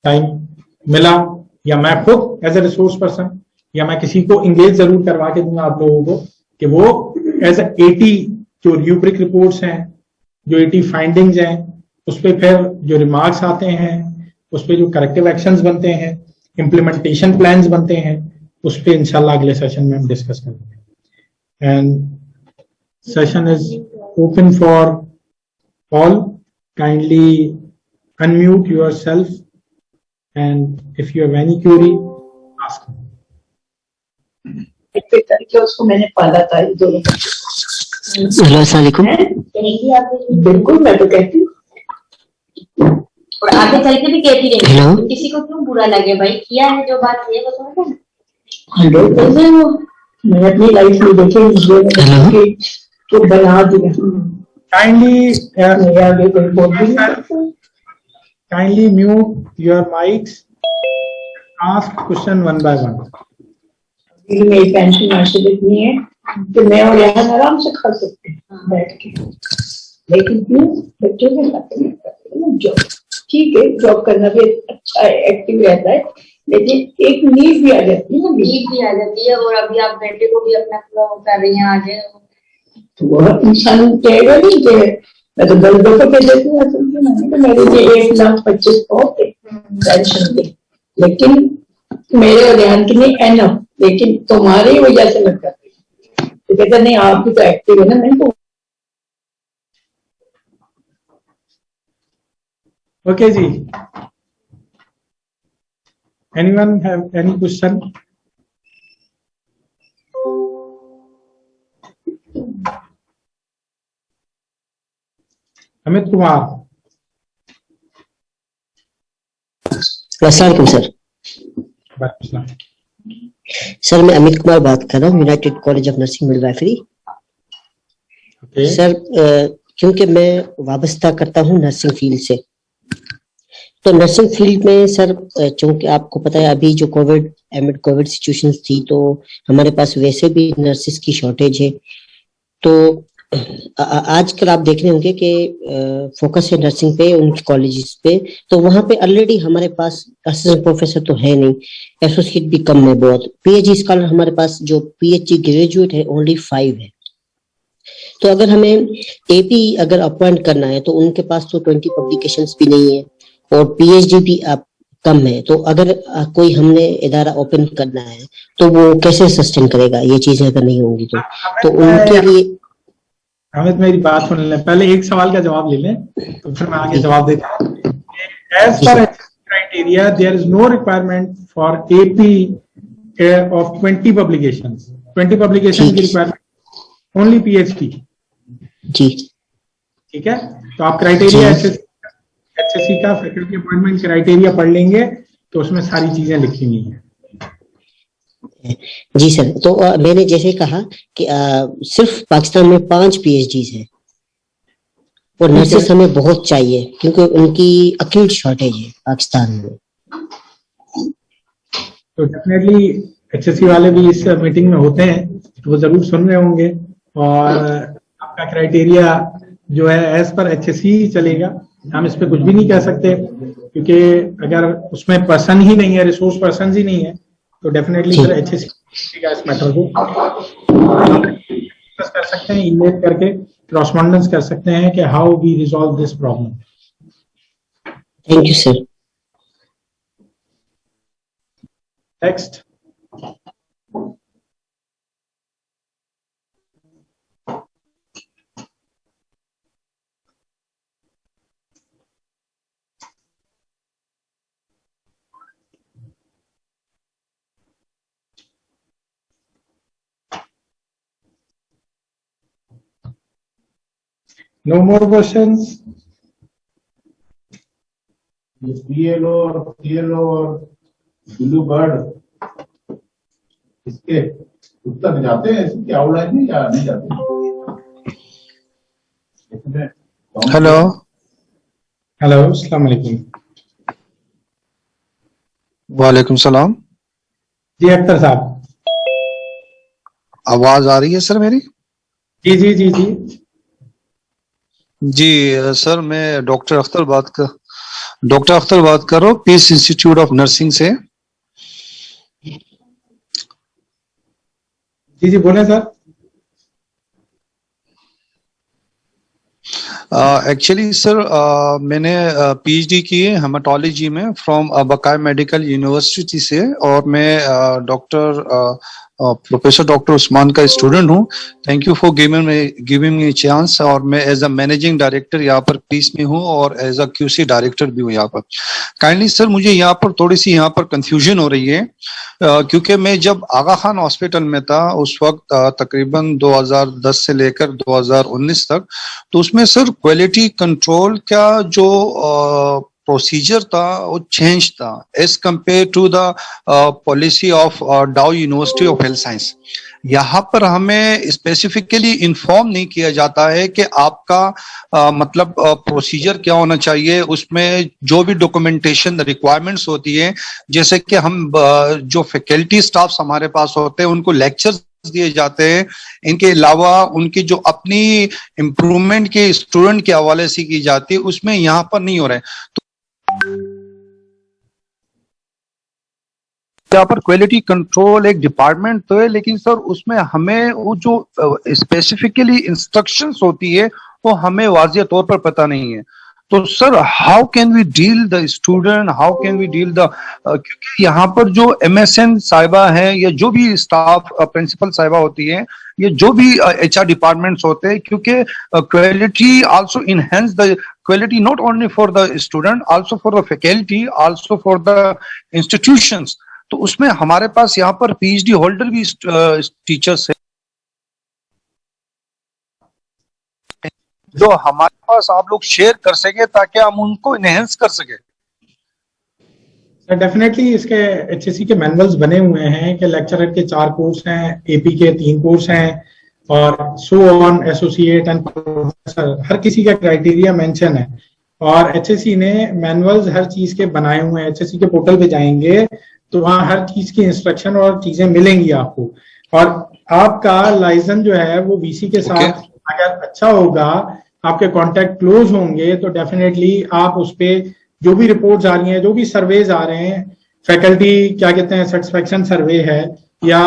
Time मिला, या मैं खुद एज ए रिसोर्स पर्सन, या मैं किसी को इंगेज जरूर करवा के दूंगा आप लोगों को कि वो एज 80 जो रूब्रिक रिपोर्ट्स हैं, जो 80 फाइंडिंग्स हैं, उस पर फिर जो रिमार्क्स आते हैं, उस पर जो करेक्टिव एक्शंस बनते हैं, इम्प्लीमेंटेशन प्लान्स बनते हैं, उस पर इंशाल्लाह अगले सेशन में हम डिस्कस करेंगे। And session is open for all, kindly unmute yourself and if you have any query ask me. एक करके उसको मैंने पाला था दोनों बच्चों। अस्सलाम वालेकुम। बिल्कुल, मैं तो कहती हूँ और आगे चल के भी कहती रहेंगी। हेलो, किसी को क्यों बुरा लगे भाई, किया है जो बात है बताओ ना। 100% मैंने अपनी लाइफ में देखे तो बना दिया। Kindly mute your mics. Ask question one by one. मेरी पेंशन मार्केट इतनी है कि मैं और यहाँ आराम से खा सकते हैं बैठ के, लेकिन क्यों बच्चों के साथ नहीं करते हैं जॉब। ठीक है, जॉब करना भी अच्छा है, एक्टिव रहता है, लेकिन एक नीड भी आ जाती है ना, नीड भी आ जाती है। और अभी आप बेटे को भी अपना पूरा कर रही हैं आगे, तो वह इंसान कहेगा नहीं कि मैं तो 10 दफा कह देती हूँ तो मेरे लिए 1,25,000 पेंशन दे, लेकिन मेरे और ध्यान की नहीं एनफ, लेकिन तुम्हारी वजह से मैं कर रही हूँ। तो कहता नहीं आप भी तो एक्टिव है ना, मैं तो Okay ji, anyone have any question? Amit Kumar. अस्सलाम वालेकुम सर। सर मैं अमित कुमार बात कर रहा हूँ, United college of nursing midwifery. Sir क्योंकि मैं वाबस्ता करता हूँ नर्सिंग फील्ड से, तो नर्सिंग फील्ड में सर चूंकि आपको पता है अभी जो कोविड सिचुएशन थी, तो हमारे पास वैसे भी नर्सिस की शॉर्टेज है। तो आजकल आप देख रहे होंगे कि फोकस है नर्सिंग पे, उनके कॉलेजेस पे, तो वहां पे ऑलरेडी हमारे पास असिस्टेंट प्रोफेसर तो है नहीं, एसोसिएट भी कम है बहुत, पीएचडी स्कॉलर हमारे पास जो पीएचडी ग्रेजुएट है ओनली 5 है। तो अगर हमें एपी अगर अपॉइंट करना है तो उनके पास तो 20 पब्लिकेशंस भी नहीं है और पीएचडी भी कम है। तो अगर कोई हमने इदारा ओपन करना है तो वो कैसे सस्टेन करेगा, ये चीजें अगर नहीं होंगी तो उनके लिए। अमित मेरी बात सुन लें, पहले एक सवाल का जवाब ले लें तो फिर मैं आगे जवाब देता हूँ। As per criteria there is no requirement for AP of 20 publications. 20 publication की रिक्वायरमेंट ओनली पीएचडी जी, ठीक है। तो आप क्राइटेरिया एचएससी का फैकल्टी अपॉइंटमेंट क्राइटेरिया पढ़ लेंगे तो उसमें सारी चीजें लिखी हुई हैं। जी सर, तो मैंने जैसे कहा कि सिर्फ पाकिस्तान में 5 पीएचडीज है और नर्सेस हमें बहुत चाहिए क्योंकि उनकी अक्यूट शॉर्टेज है पाकिस्तान में। तो डेफिनेटली एचएससी वाले भी इस मीटिंग में होते हैं तो वो जरूर सुन रहे होंगे, और आपका क्राइटेरिया जो है एज पर एचएससी चलेगा। हम इस पे कुछ भी नहीं कह सकते क्योंकि अगर उसमें पर्सन ही नहीं है, रिसोर्स पर्सन ही नहीं है, तो डेफिनेटली फिर एचएससी का इस मैटर को डिस्कस कर सकते हैं, ईमेल करके कॉरेस्पॉन्डेंस कर सकते हैं कि how we resolve this problem. Thank you sir. Next. No more questions? PLO और PLO और ब्लू बर्ड इसके उत्तर जाते हैं, इसकी आउटलाइन में या नहीं जाते? हेलो हेलो, अस्सलाम वालेकुम। वालेकुम सलाम। जी अख्तर साहब, आवाज आ रही है सर मेरी? जी जी जी जी जी सर, मैं डॉक्टर अख्तर डॉक्टर अख्तर बात कर रहा हूँ, पीस इंस्टीट्यूट ऑफ नर्सिंग से। जी जी बोले सर। एक्चुअली सर मैंने पीएचडी की है हेमाटोलॉजी में फ्रॉम बकाय मेडिकल यूनिवर्सिटी से, और मैं डॉक्टर प्रोफेसर डॉक्टर उस्मान का स्टूडेंट हूँ। Thank you for giving me chance. और मैं एज अ मैनेजिंग डायरेक्टर यहाँ पर पीस में हूँ और एज अ क्यूसी डायरेक्टर भी हूँ यहाँ पर। काइंडली सर मुझे यहाँ पर थोड़ी सी यहाँ पर कंफ्यूजन हो रही है, क्योंकि मैं जब आगा खान हॉस्पिटल में था उस वक्त तकरीबन 2010 से लेकर 2019 तक, तो उसमें सर क्वालिटी कंट्रोल का जो प्रोसीजर था वो चेंज था as compared to the policy of Dow University of Health Science. यहाँ पर हमें स्पेसिफिकली इन्फॉर्म नहीं किया जाता है कि आपका मतलब प्रोसीजर क्या होना चाहिए, उसमें जो भी डॉक्यूमेंटेशन रिक्वायरमेंट्स होती है, जैसे कि हम जो फैकल्टी स्टाफ्स हमारे पास होते हैं उनको लेक्चर्स दिए जाते हैं, इनके अलावा उनकी जो अपनी इम्प्रूवमेंट के स्टूडेंट के हवाले से की जाती है, उसमें यहाँ पर नहीं हो रहा है। तो यहाँ पर क्वालिटी कंट्रोल एक डिपार्टमेंट तो है, लेकिन सर उसमें हमें वो जो स्पेसिफिकली इंस्ट्रक्शंस होती है वो हमें वाज़िह तौर पर पता नहीं है। तो sir how can we deal the student, how can we deal the, क्योंकि यहाँ पर जो MSN साहिबा है या जो भी स्टाफ प्रिंसिपल साहिबा होती है, ये जो भी HR डिपार्टमेंट्स होते हैं, क्योंकि quality also enhance the quality not only for the student, also for the faculty, also for the institutions. तो उसमें हमारे पास यहाँ पर PhD होल्डर भी टीचर्स है जो हमारे पास आप लोग शेयर कर सके ताकि हम उनको इनहेंस कर सके। डेफिनेटली इसके HSC के मैनुअल्स बने हुए हैं कि लेक्चरर के 4 कोर्स हैं, AP के 3 कोर्स हैं, और so on, associate and professor, हर किसी का क्राइटेरिया मेंशन है। और HSC ने मैनुअल्स हर चीज के बनाए हुए हैं। HSC के पोर्टल पे जाएंगे तो वहाँ हर चीज की इंस्ट्रक्शन और चीजें मिलेंगी आपको। और आपका लाइसेंस जो है वो VC के साथ अगर अच्छा होगा, आपके कॉन्टेक्ट क्लोज होंगे, तो डेफिनेटली आप उस पे जो भी रिपोर्ट्स आ रही हैं, जो भी सर्वेज आ रहे हैं, फैकल्टी क्या कहते हैं सेटिस्फेक्शन सर्वे है या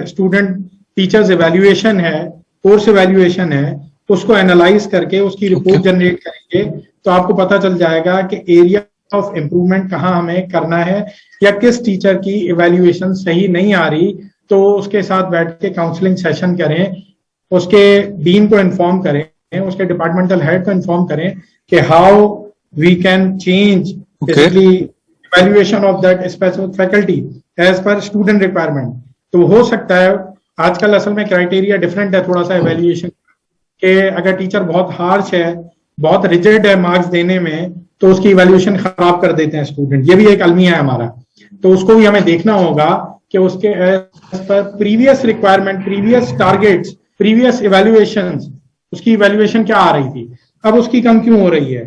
स्टूडेंट टीचर्स इवैल्यूएशन है, कोर्स इवैल्यूएशन है, उसको एनालाइज करके उसकी रिपोर्ट जनरेट करेंगे तो आपको पता चल जाएगा कि एरिया ऑफ इम्प्रूवमेंट कहाँ हमें करना है, या किस टीचर की इवैल्यूएशन सही नहीं आ रही, तो उसके साथ बैठ के काउंसलिंग सेशन करें, उसके डीन को इन्फॉर्म करें, उसके डिपार्टमेंटल हेड को इन्फॉर्म करें कि how we can change basically evaluation of that specific faculty as per student requirement. तो हो सकता है आजकल असल में क्राइटेरिया डिफरेंट है थोड़ा सा इवैल्यूएशन के, अगर टीचर बहुत हार्श है, बहुत रिजिड है मार्क्स देने में, तो उसकी इवैल्यूएशन खराब कर देते हैं स्टूडेंट। ये भी एक अलमिया है हमारा, तो उसको भी हमें देखना होगा कि उसके as per previous requirement, previous targets, previous evaluations, उसकी इवैल्यूएशन क्या आ रही थी, अब उसकी कम क्यों हो रही है।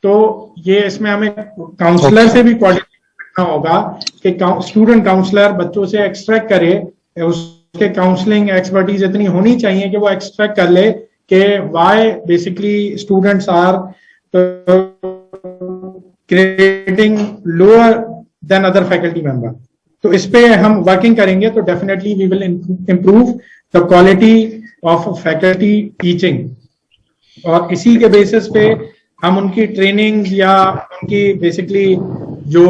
तो ये इसमें हमें काउंसलर से भी कोऑर्डिनेट करना होगा कि स्टूडेंट काउंसलर बच्चों से एक्सट्रैक्ट करे, उसके काउंसलिंग एक्सपर्टीज इतनी होनी चाहिए कि वो एक्सट्रैक्ट कर ले कि why basically students are grading lower than other faculty member. तो इस पे हम वर्किंग करेंगे तो definitely we will improve the quality of faculty teaching. और इसी के बेसिस पे हम उनकी ट्रेनिंग या उनकी बेसिकली जो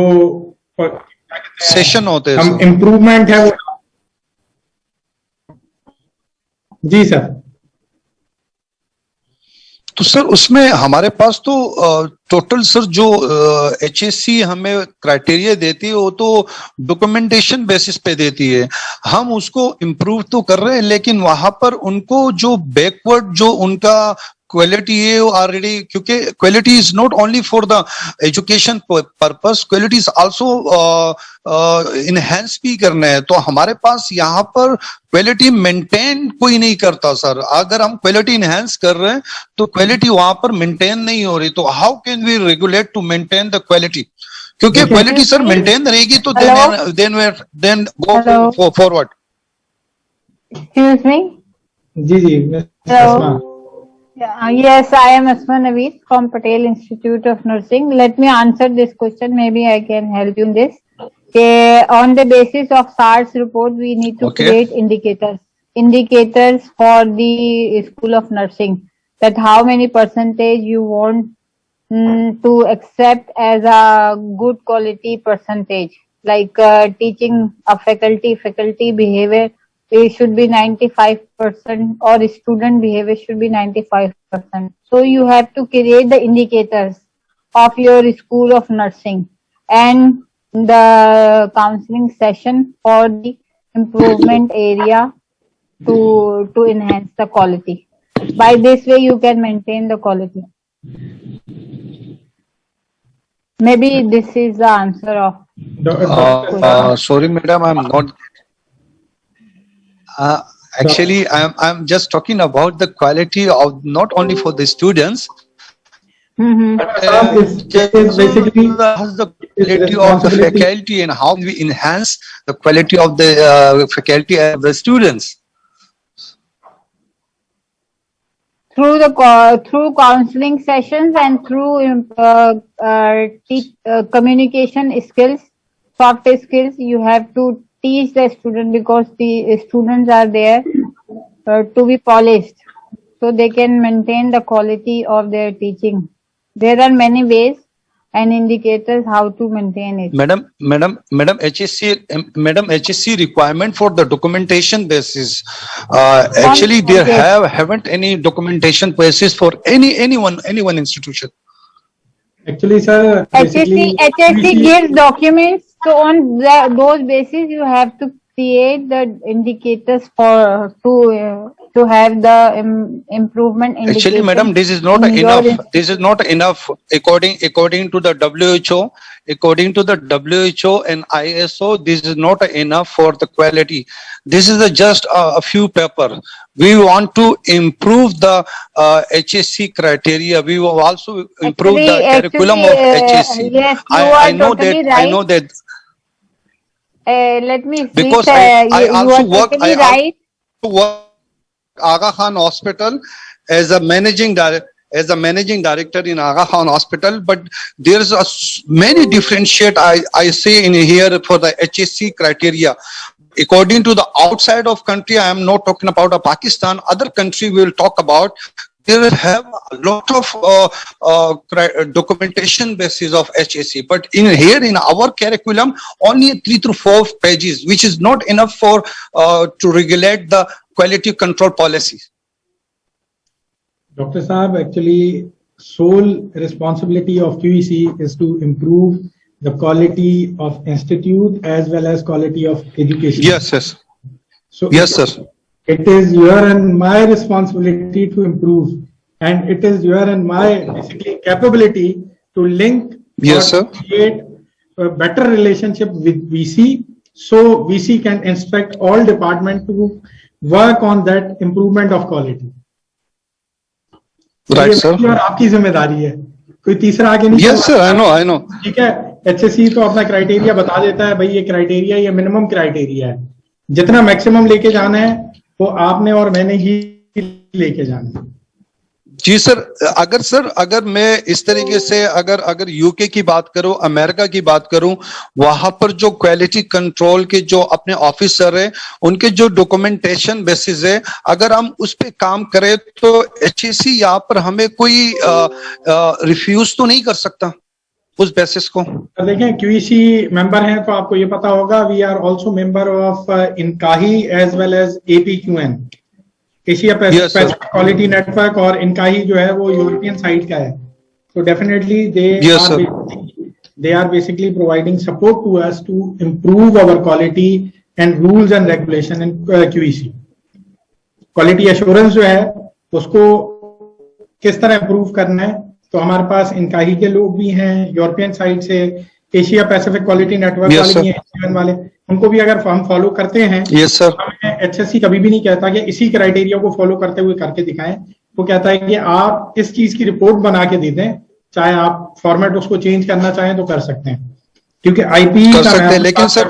सेशन होते हैं हम इम्प्रूवमेंट है वो। जी सर। तो सर उसमें हमारे पास तो टोटल सर जो HSC हमें क्राइटेरिया देती है वो तो डॉक्यूमेंटेशन बेसिस पे देती है, हम उसको इम्प्रूव तो कर रहे हैं, लेकिन वहां पर उनको जो बैकवर्ड जो उनका क्वालिटी है वो ऑलरेडी, क्योंकि quality is not only for the education purpose, quality is also enhance भी करना है। तो हमारे पास यहाँ पर क्वालिटी मेंटेन कोई नहीं करता सर। अगर हम क्वालिटी इनहेंस कर रहे हैं तो क्वालिटी वहां पर मेंटेन नहीं हो रही, तो how can we regulate to maintain the quality, क्योंकि क्वालिटी सर मेंटेन रहेगी तो then go forward. Excuse me. जी जी Hello. Yes, I am Asma Naveed from Patel Institute of Nursing. Let me answer this question. Maybe I can help you in this. Okay, on the basis of SARS report, we need to Okay. create indicators for the School of Nursing, that how many percentage you want to accept as a good quality percentage, like teaching a faculty behavior, it should be 95%, or student behavior should be 95%. So you have to create the indicators of your School of Nursing and the counseling session for the improvement area to enhance the quality. By this way you can maintain the quality. Maybe this is the answer of Sorry, madam, I'm not. Actually, I'm just talking about the quality of not only for the students, It is basically the quality of the faculty and how we enhance the quality of the faculty and the students. through counseling sessions and through communication skills, soft skills, you have to teach the student, because the students are there to be polished, so they can maintain the quality of their teaching. There are many ways and indicators how to maintain it. Madam, HSC requirement for the documentation basis. Actually, there Okay. haven't any documentation basis for anyone institution. actually, sir, basically, HSC gives documents, so on those basis you have to create the indicators for to have the improvement indicators. Actually, madam, this is not in your enough. This is not enough according to the WHO. According to the WHO and ISO, this is not enough for the quality. This is just a few paper. We want to improve the HSC criteria. We will also improve the curriculum of HSC. Yes, you I are know totally that. right. I know that Let me because switch, I you also are work. totally I right. also work Aga Khan Hospital as a managing director in Aga Khan Hospital, but there's many differentiate I say in here for the HSC criteria. According to the outside of country, I am not talking about Pakistan. Other country we will talk about. They have a lot of documentation basis of HSC, but in our curriculum, only 3 to 4 pages, which is not enough for to regulate the quality control policies. Dr. Saab, actually, sole responsibility of QEC is to improve the quality of institute as well as quality of education. Yes. So Yes, sir. it is your and my responsibility to improve, and it is your and my basically capability to link Yes, or sir. create a better relationship with VC, so VC can inspect all department to work on that improvement of quality. Right, ये sir. मेरी और आपकी जिम्मेदारी है, कोई तीसरा आगे नहीं Yes, sir. I know. ठीक है। HSC तो अपना क्राइटेरिया बता देता है, भाई ये क्राइटेरिया, ये मिनिमम क्राइटेरिया है, जितना मैक्सिमम लेके जाना है वो आपने और मैंने ही लेके जाना है। जी सर, अगर मैं इस तरीके से अगर यूके की बात करूं, अमेरिका की बात करूं, वहां पर जो क्वालिटी कंट्रोल के जो अपने ऑफिसर है, उनके जो डॉक्यूमेंटेशन बेसिस है, अगर हम उस पे काम करें तो HSC यहाँ पर हमें कोई रिफ्यूज तो नहीं कर सकता उस बेसिस को। देखें, QEC मेंबर हैं तो आपको ये पता होगा, we are also member of INQAAHE as well as APQN, Asia Pacific quality network, और इनकाही जो है वो यूरोपियन साइड का है। तो definitely they are basically providing support to us to improve our quality and rules and regulation in QEC. Quality assurance जो है उसको किस तरह इम्प्रूव करना है, तो हमारे पास इनकाही के लोग भी हैं, यूरोपियन साइड से एशिया पैसिफिक क्वालिटी नेटवर्क वाले भी हैं, वाले, उनको भी अगर हम फॉलो करते हैं। Yes sir. हमें HSC कभी भी नहीं कहता कि इसी क्राइटेरिया को फॉलो करते हुए करके दिखाएं, वो कहता है कि आप इस चीज की रिपोर्ट बना के दे दें, चाहे आप फॉर्मेट उसको चेंज करना चाहें तो कर सकते हैं। क्योंकि आईपी कर सकते हैं, लेकिन सर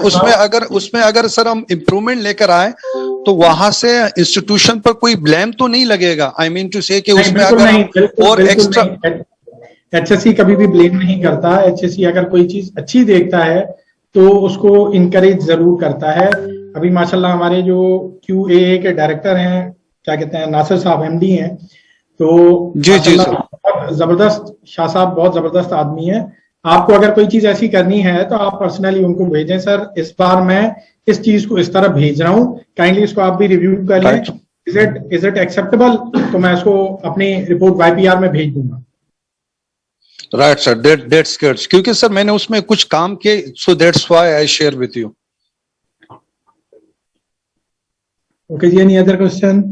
उसमें अगर सर हम इम्प्रूवमेंट लेकर आए तो वहां से इंस्टीट्यूशन पर कोई ब्लेम तो नहीं लगेगा। आई मीन टू से कि उसमें अगर हम और एक्स्ट्रा एचएससी कभी भी ब्लेम नहीं करता। एचएससी अगर कोई चीज अच्छी देखता है तो उसको इनकरेज जरूर करता है। अभी माशाल्लाह हमारे जो QAA के डायरेक्टर हैं, क्या कहते हैं, नासिर साहब MD हैं, तो जी जी सर, बहुत जबरदस्त, शाह साहब बहुत जबरदस्त आदमी है। आपको अगर कोई चीज ऐसी करनी है तो आप पर्सनली उनको भेजें, सर इस बार मैं इस चीज को इस तरह भेज रहा हूँ, काइंडली इसको आप भी रिव्यू कर लें, इज इट एक्सेप्टेबल, तो मैं इसको अपनी रिपोर्ट YPR में भेज दूंगा। राइट सर, दैट्स गुड, क्योंकि सर मैंने उसमें कुछ काम किए, so that's why I share with you. Okay जी, एनी अदर क्वेश्चन?